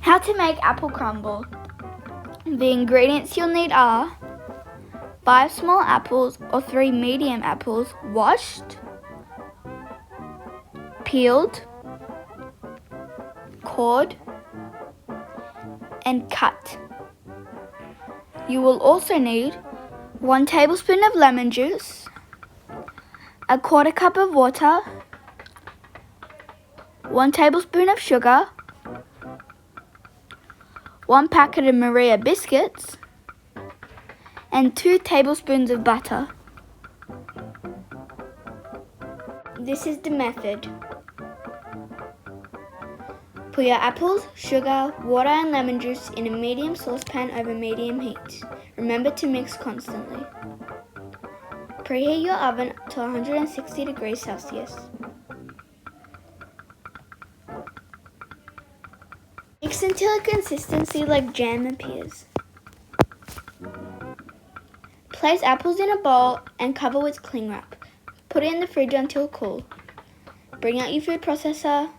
How to make apple crumble. The ingredients you'll need are 5 small apples or 3 medium apples, washed, peeled, cored, and cut. You will also need 1 tablespoon of lemon juice, a 1/4 cup of water, 1 tablespoon of sugar, 1 packet of Maria biscuits, and 2 tablespoons of butter. This is the method. Put your apples, sugar, water and lemon juice in a medium saucepan over medium heat. Remember to mix constantly. Preheat your oven to 160 degrees Celsius. Mix until a consistency like jam appears. Place apples in a bowl and cover with cling wrap. Put it in the fridge until cool. Bring out your food processor.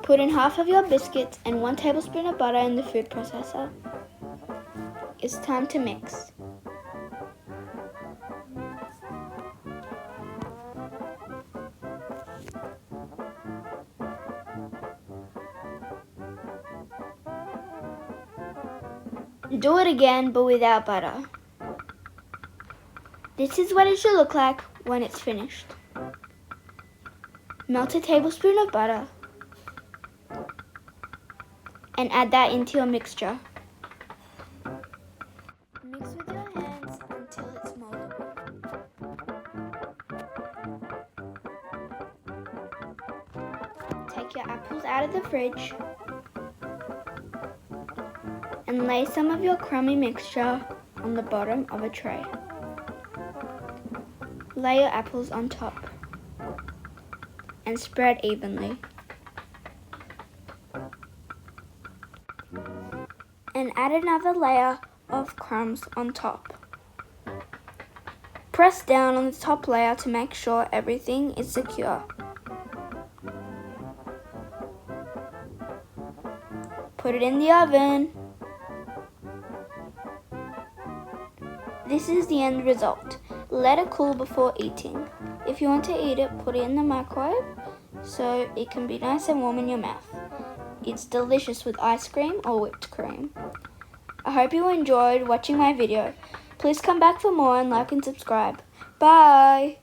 Put in half of your biscuits and 1 tablespoon of butter in the food processor. It's time to mix. Do it again, but without butter. This is what it should look like when it's finished. Melt a tablespoon of butter and add that into your mixture. Mix with your hands until it's moldable. Take your apples out of the fridge and lay some of your crummy mixture on the bottom of a tray. Lay your apples on top and spread evenly. And add another layer of crumbs on top. Press down on the top layer to make sure everything is secure. Put it in the oven. This is the end result. Let it cool before eating. If you want to eat it, put it in the microwave so it can be nice and warm in your mouth. It's delicious with ice cream or whipped cream. I hope you enjoyed watching my video. Please come back for more and like and subscribe. Bye!